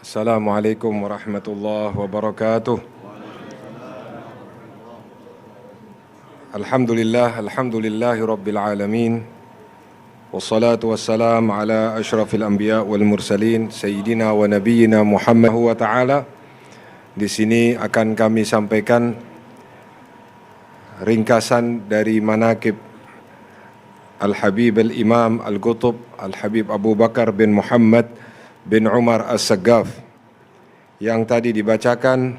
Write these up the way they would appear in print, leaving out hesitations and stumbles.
Assalamualaikum warahmatullahi wabarakatuh. Alhamdulillahi rabbil alamin. Wassalatu wassalam ala asyrafil anbiya wal mursalin sayyidina wa nabiyyina Muhammad wa ta'ala. Di sini akan kami sampaikan ringkasan dari manaqib Al-Habib Al-Imam Al-Qutb Al-Habib Abu Bakar bin Muhammad bin Umar As-Saggaf. Yang tadi dibacakan,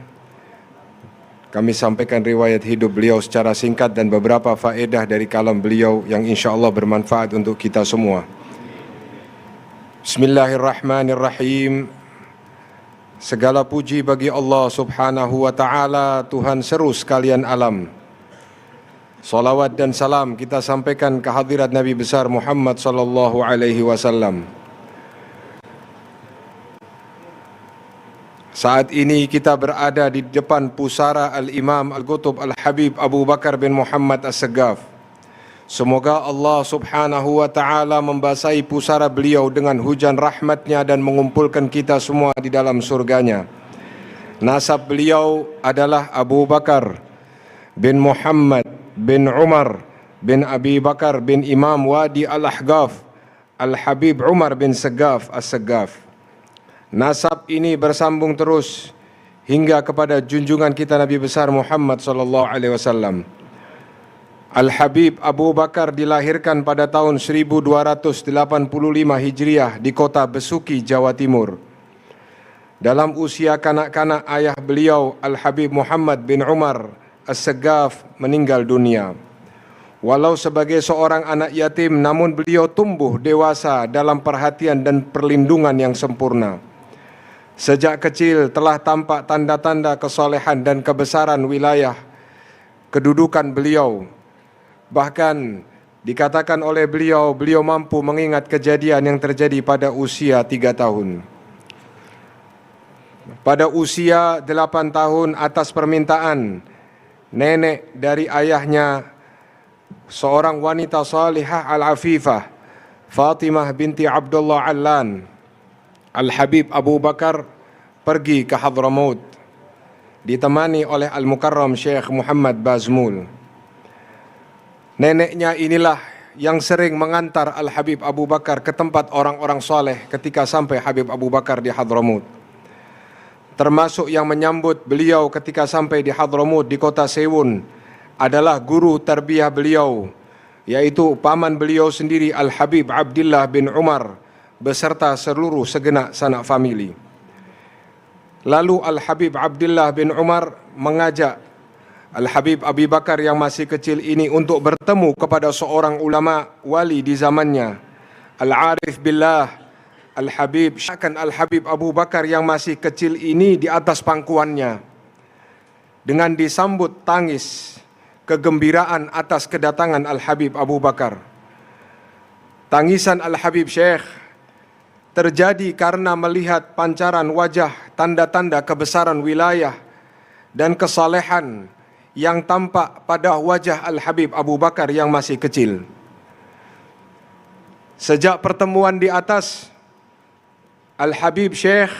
kami sampaikan riwayat hidup beliau secara singkat dan beberapa faedah dari kalam beliau yang insyaAllah bermanfaat untuk kita semua. Bismillahirrahmanirrahim. Segala puji bagi Allah subhanahu wa ta'ala, Tuhan seru sekalian alam. Salawat dan salam kita sampaikan ke hadirat Nabi besar Muhammad sallallahu alaihi wasallam. Saat ini kita berada di depan pusara Al-Imam Al-Qutb Al-Habib Abu Bakar bin Muhammad As-Saggaf. Semoga Allah subhanahu wa ta'ala membasahi pusara beliau dengan hujan rahmatnya dan mengumpulkan kita semua di dalam surganya. Nasab beliau adalah Abu Bakar bin Muhammad bin Umar bin Abi Bakar bin Imam Wadi Al-Ahqaf Al-Habib Umar bin Saggaf As-Saggaf. Nasab ini bersambung terus hingga kepada junjungan kita Nabi besar Muhammad sallallahu alaihi wasallam. Al-Habib Abu Bakar dilahirkan pada tahun 1285 Hijriah di kota Besuki, Jawa Timur. Dalam usia kanak-kanak ayah beliau Al-Habib Muhammad bin Umar As-Saggaf meninggal dunia. Walau sebagai seorang anak yatim, namun beliau tumbuh dewasa dalam perhatian dan perlindungan yang sempurna. Sejak kecil telah tampak tanda-tanda kesolehan dan kebesaran wilayah kedudukan beliau. Bahkan dikatakan oleh beliau mampu mengingat kejadian yang terjadi pada usia 3 tahun. Pada usia 8 tahun atas permintaan nenek dari ayahnya, seorang wanita salihah al-afifah, Fatimah binti Abdullah Allan, Al-Habib Abu Bakar pergi ke Hadramaut ditemani oleh Al-Mukarram Syekh Muhammad Bazmul. Neneknya inilah yang sering mengantar Al-Habib Abu Bakar ke tempat orang-orang soleh ketika sampai Habib Abu Bakar di Hadramaut. Termasuk yang menyambut beliau ketika sampai di Hadramaut di kota Sewun adalah guru tarbiyah beliau, yaitu paman beliau sendiri Al-Habib Abdullah bin Umar beserta seluruh segenap sanak famili. Lalu Al-Habib Abdullah bin Umar mengajak Al-Habib Abu Bakar yang masih kecil ini untuk bertemu kepada seorang ulama wali di zamannya, Al-Arif Billah Al-Habib. Akan Al-Habib Abu Bakar yang masih kecil ini di atas pangkuannya dengan disambut tangis kegembiraan atas kedatangan Al-Habib Abu Bakar. Tangisan Al-Habib Syekh terjadi karena melihat pancaran wajah, tanda-tanda kebesaran wilayah dan kesalehan yang tampak pada wajah Al-Habib Abu Bakar yang masih kecil. Sejak pertemuan di atas, Al-Habib Syekh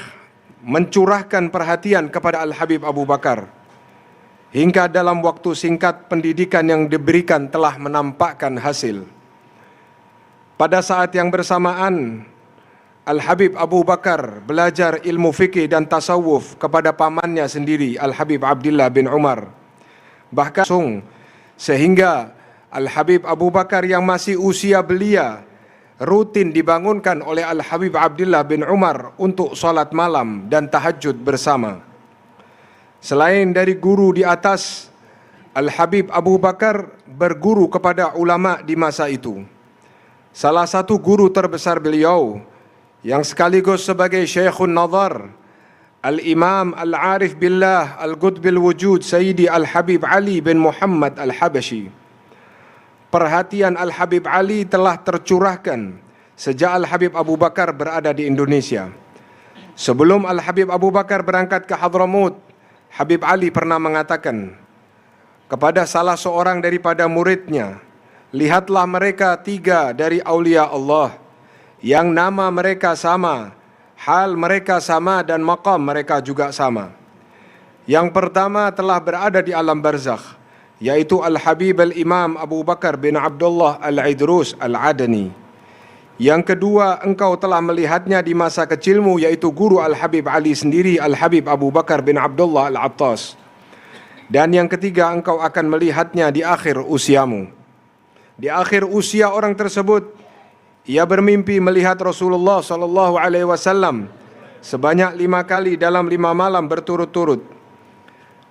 mencurahkan perhatian kepada Al-Habib Abu Bakar. Hingga dalam waktu singkat pendidikan yang diberikan telah menampakkan hasil. Pada saat yang bersamaan, Al-Habib Abu Bakar belajar ilmu fikih dan tasawuf kepada pamannya sendiri, Al-Habib Abdullah bin Umar. Bahkan sehingga Al-Habib Abu Bakar yang masih usia belia rutin dibangunkan oleh Al-Habib Abdullah bin Umar untuk salat malam dan tahajud bersama. Selain dari guru di atas, Al-Habib Abu Bakar berguru kepada ulama di masa itu. Salah satu guru terbesar beliau yang sekaligus sebagai Syekhun Nazar, Al-Imam Al-Arif Billah Al-Qutbil Wujud Sayyidi Al-Habib Ali bin Muhammad Al-Habashi. Perhatian Al-Habib Ali telah tercurahkan sejak Al-Habib Abu Bakar berada di Indonesia. Sebelum Al-Habib Abu Bakar berangkat ke Hadramaut, Habib Ali pernah mengatakan kepada salah seorang daripada muridnya, lihatlah mereka 3 dari aulia Allah yang nama mereka sama, Hal mereka sama dan maqam mereka juga sama. Yang pertama telah berada di alam barzakh, yaitu Al-Habib Al-Imam Abu Bakar bin Abdullah Al-Idrus Al-Adani. Yang kedua, engkau telah melihatnya di masa kecilmu, yaitu guru Al-Habib Ali sendiri, Al-Habib Abu Bakar bin Abdullah Al-Attas. Dan yang ketiga, engkau akan melihatnya di akhir usiamu. Di akhir usia orang tersebut, ia bermimpi melihat Rasulullah SAW sebanyak 5 kali dalam 5 malam berturut-turut.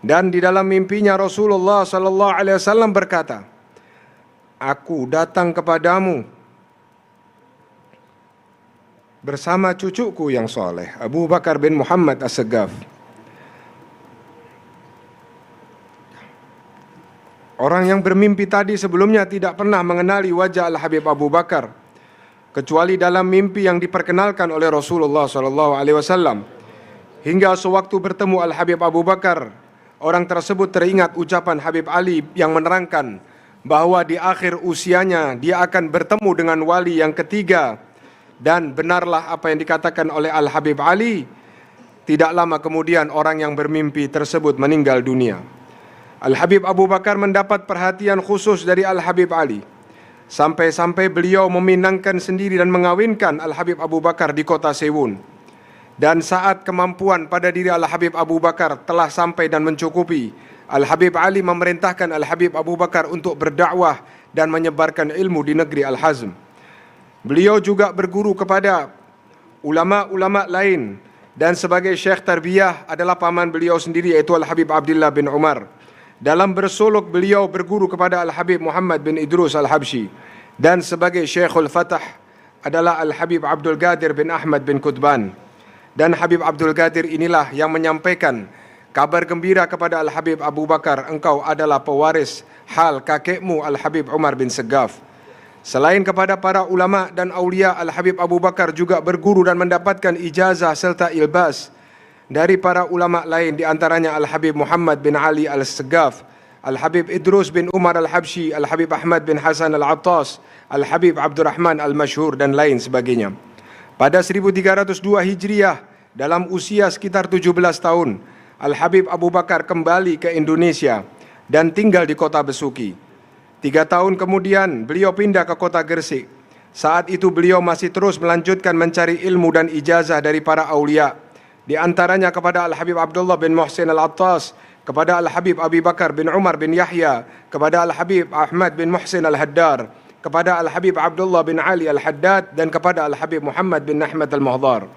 Dan di dalam mimpinya Rasulullah SAW berkata, aku datang kepadamu bersama cucuku yang soleh, Abu Bakar bin Muhammad As-Saggaf. Orang yang bermimpi tadi sebelumnya tidak pernah mengenali wajah Al-Habib Abu Bakar, kecuali dalam mimpi yang diperkenalkan oleh Rasulullah SAW. Hingga sewaktu bertemu Al-Habib Abu Bakar, orang tersebut teringat ucapan Habib Ali yang menerangkan bahwa di akhir usianya dia akan bertemu dengan wali yang ketiga. Dan benarlah apa yang dikatakan oleh Al-Habib Ali. Tidak lama kemudian orang yang bermimpi tersebut meninggal dunia. Al-Habib Abu Bakar mendapat perhatian khusus dari Al-Habib Ali, sampai-sampai beliau meminangkan sendiri dan mengawinkan Al-Habib Abu Bakar di kota Sewun. Dan saat kemampuan pada diri Al-Habib Abu Bakar telah sampai dan mencukupi, Al-Habib Ali memerintahkan Al-Habib Abu Bakar untuk berdakwah dan menyebarkan ilmu di negeri Al-Hazm. Beliau juga berguru kepada ulama-ulama lain, dan sebagai syekh tarbiyah adalah paman beliau sendiri, yaitu Al-Habib Abdullah bin Umar. Dalam bersuluk beliau berguru kepada Al-Habib Muhammad bin Idrus Al-Habsyi, dan sebagai Syekhul Fatah adalah Al-Habib Abdul Qadir bin Ahmad bin Qutban. Dan Habib Abdul Qadir inilah yang menyampaikan kabar gembira kepada Al-Habib Abu Bakar, engkau adalah pewaris hal kakekmu Al-Habib Umar bin Saggaf. Selain kepada para ulama dan aulia, Al-Habib Abu Bakar juga berguru dan mendapatkan ijazah serta ilbas dari para ulama lain, di antaranya Al-Habib Muhammad bin Ali Al-Saggaf, Al-Habib Idrus bin Umar Al-Habsyi, Al-Habib Ahmad bin Hasan Al-Attas, Al-Habib Abdurrahman Al-Masyhur, dan lain sebagainya. Pada 1302 Hijriah, dalam usia sekitar 17 tahun, Al-Habib Abu Bakar kembali ke Indonesia dan tinggal di kota Besuki. 3 tahun kemudian, beliau pindah ke kota Gresik. Saat itu beliau masih terus melanjutkan mencari ilmu dan ijazah dari para aulia, di antaranya kepada Al-Habib Abdullah bin Muhsin Al-Attas, kepada Al-Habib Abi Bakar bin Umar bin Yahya, kepada Al-Habib Ahmad bin Muhsin Al-Haddar, kepada Al-Habib Abdullah bin Ali Al-Haddad, dan kepada Al-Habib Muhammad bin Ahmad Al-Muhdar.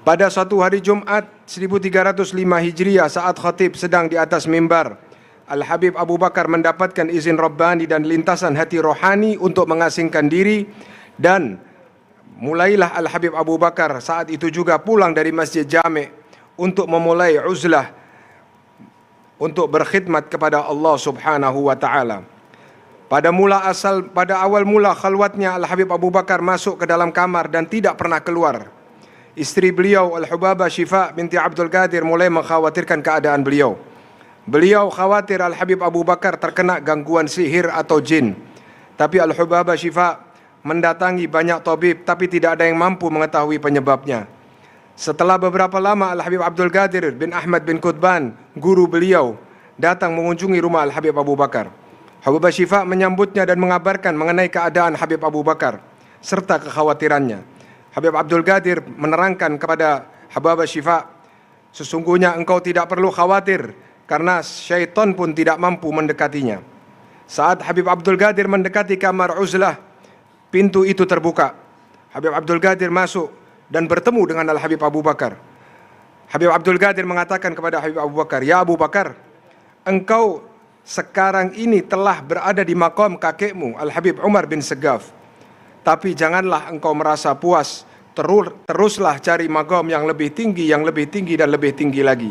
Pada suatu hari Jumat 1305 Hijriah, saat khatib sedang di atas mimbar, Al-Habib Abu Bakar mendapatkan izin Rabbani dan lintasan hati rohani untuk mengasingkan diri, dan mulailah Al-Habib Abu Bakar saat itu juga pulang dari Masjid Jami' untuk memulai uzlah untuk berkhidmat kepada Allah Subhanahu wa taala. Pada awal mula khalwatnya, Al-Habib Abu Bakar masuk ke dalam kamar dan tidak pernah keluar. Istri beliau Al-Hubabah Syifa binti Abdul Qadir mulai mengkhawatirkan keadaan beliau. Beliau khawatir Al-Habib Abu Bakar terkena gangguan sihir atau jin. Tapi Al-Hubabah Syifa mendatangi banyak tabib, tapi tidak ada yang mampu mengetahui penyebabnya. Setelah beberapa lama, Al-Habib Abdul Qadir bin Ahmad bin Qutban, guru beliau, datang mengunjungi rumah Al-Habib Abu Bakar. Hubabah Syifa menyambutnya dan mengabarkan mengenai keadaan Habib Abu Bakar serta kekhawatirannya. Habib Abdul Qadir menerangkan kepada Hubabah Syifa, sesungguhnya engkau tidak perlu khawatir karena syaitan pun tidak mampu mendekatinya. Saat Habib Abdul Qadir mendekati kamar uzlah, pintu itu terbuka. Habib Abdul Qadir masuk dan bertemu dengan Al-Habib Abu Bakar. Habib Abdul Qadir mengatakan kepada Habib Abu Bakar, "Ya Abu Bakar, engkau sekarang ini telah berada di maqam kakekmu Al-Habib Umar bin Saggaf. Tapi janganlah engkau merasa puas, teruslah cari maqam yang lebih tinggi dan lebih tinggi lagi."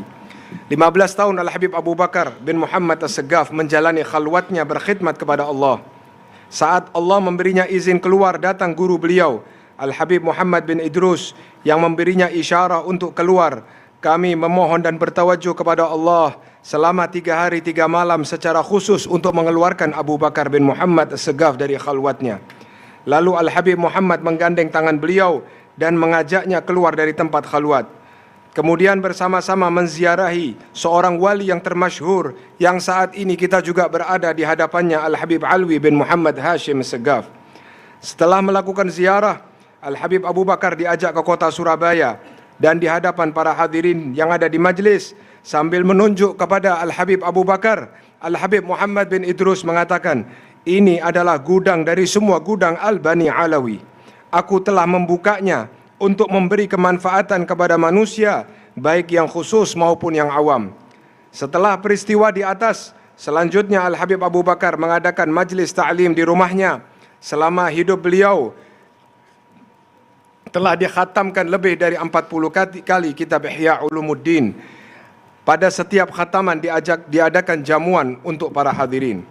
15 tahun Al-Habib Abu Bakar bin Muhammad As-Saggaf menjalani khalwatnya berkhidmat kepada Allah. Saat Allah memberinya izin keluar, datang guru beliau Al-Habib Muhammad bin Idrus yang memberinya isyarah untuk keluar. Kami memohon dan bertawajuh kepada Allah selama 3 hari 3 malam secara khusus untuk mengeluarkan Abu Bakar bin Muhammad As-Saggaf dari khalwatnya. Lalu Al-Habib Muhammad menggandeng tangan beliau dan mengajaknya keluar dari tempat khalwat. Kemudian bersama-sama menziarahi seorang wali yang termasyhur yang saat ini kita juga berada di hadapannya, Al-Habib Alwi bin Muhammad Hashim Segaf. Setelah melakukan ziarah, Al-Habib Abu Bakar diajak ke kota Surabaya dan di hadapan para hadirin yang ada di majlis sambil menunjuk kepada Al-Habib Abu Bakar, Al-Habib Muhammad bin Idrus mengatakan, "Ini adalah gudang dari semua gudang Al-Bani Alawi. Aku telah membukanya untuk memberi kemanfaatan kepada manusia, baik yang khusus maupun yang awam." Setelah peristiwa di atas, selanjutnya Al-Habib Abu Bakar mengadakan majlis ta'lim di rumahnya. Selama hidup beliau telah dikhatamkan lebih dari 40 kali kitab Ihya Ulumuddin. Pada setiap khataman diadakan jamuan untuk para hadirin.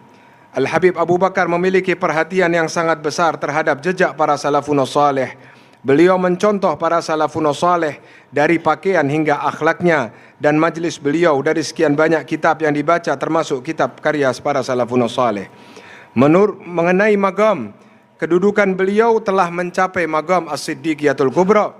Al-Habib Abu Bakar memiliki perhatian yang sangat besar terhadap jejak para salafun saleh. Beliau mencontoh para salafun saleh dari pakaian hingga akhlaknya, dan majlis beliau dari sekian banyak kitab yang dibaca termasuk kitab karya para salafun saleh. Mengenai magam, kedudukan beliau telah mencapai magam As-Siddiqiyatul Kubra.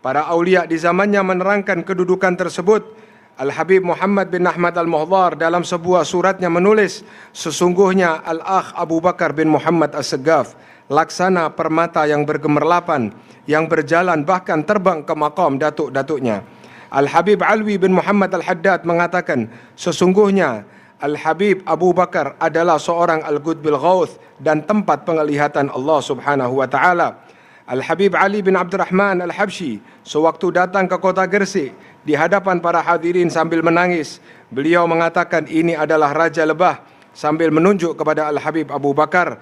Para aulia di zamannya menerangkan kedudukan tersebut. Al-Habib Muhammad bin Ahmad Al-Muhdhar dalam sebuah suratnya menulis, sesungguhnya Al-Akh Abu Bakar bin Muhammad As-Segaf laksana permata yang bergemerlapan, yang berjalan bahkan terbang ke maqam datuk-datuknya. Al-Habib Alwi bin Muhammad Al-Haddad mengatakan, sesungguhnya Al-Habib Abu Bakar adalah seorang Al-Qutbil Ghauth dan tempat penglihatan Allah Subhanahu wa taala. Al-Habib Ali bin Abdurrahman Al-Habsyi sewaktu datang ke kota Gresik di hadapan para hadirin sambil menangis, beliau mengatakan ini adalah Raja Lebah sambil menunjuk kepada Al-Habib Abu Bakar.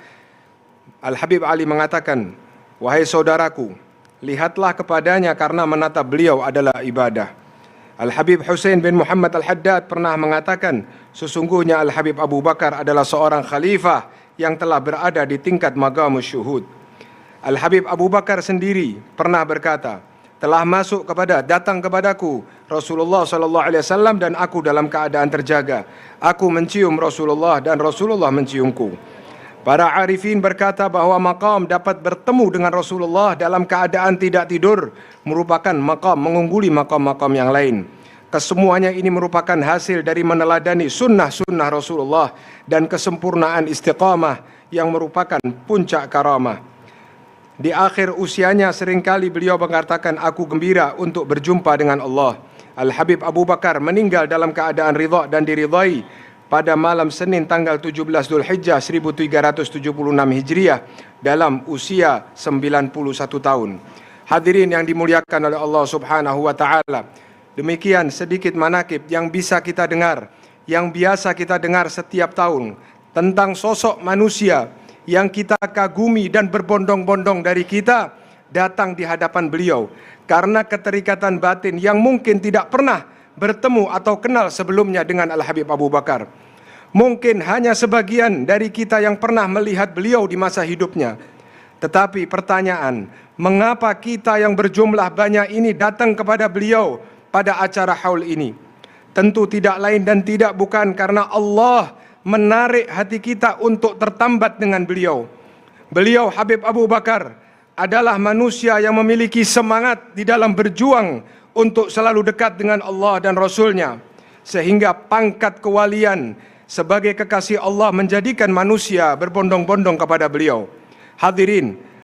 Al-Habib Ali mengatakan, wahai saudaraku, lihatlah kepadanya karena menatap beliau adalah ibadah. Al-Habib Husain bin Muhammad Al-Haddad pernah mengatakan, sesungguhnya Al-Habib Abu Bakar adalah seorang khalifah yang telah berada di tingkat maqamus syuhud. Al-Habib Abu Bakar sendiri pernah berkata, telah datang kepadaku Rasulullah sallallahu alaihi wasallam dan aku dalam keadaan terjaga. Aku mencium Rasulullah dan Rasulullah menciumku. Para arifin berkata bahwa maqam dapat bertemu dengan Rasulullah dalam keadaan tidak tidur merupakan maqam mengungguli maqam-maqam yang lain. Kesemuanya ini merupakan hasil dari meneladani sunnah-sunnah Rasulullah dan kesempurnaan istiqamah yang merupakan puncak karamah. Di akhir usianya seringkali beliau mengatakan, aku gembira untuk berjumpa dengan Allah. Al-Habib Abu Bakar meninggal dalam keadaan ridha dan diridhai pada malam Senin tanggal 17 Dzulhijjah 1376 Hijriah dalam usia 91 tahun. Hadirin yang dimuliakan oleh Allah Subhanahu wa taala, demikian sedikit manakib yang bisa kita dengar, yang biasa kita dengar setiap tahun tentang sosok manusia yang kita kagumi dan berbondong-bondong dari kita datang di hadapan beliau karena keterikatan batin yang mungkin tidak pernah bertemu atau kenal sebelumnya dengan Al-Habib Abu Bakar. Mungkin hanya sebagian dari kita yang pernah melihat beliau di masa hidupnya. Tetapi pertanyaan, mengapa kita yang berjumlah banyak ini datang kepada beliau pada acara haul ini? Tentu tidak lain dan tidak bukan karena Allah menarik hati kita untuk tertambat dengan beliau. Beliau Habib Abu Bakar adalah manusia yang memiliki semangat di dalam berjuang untuk selalu dekat dengan Allah dan Rasulnya, sehingga pangkat kewalian sebagai kekasih Allah menjadikan manusia berbondong-bondong kepada beliau. Hadirin,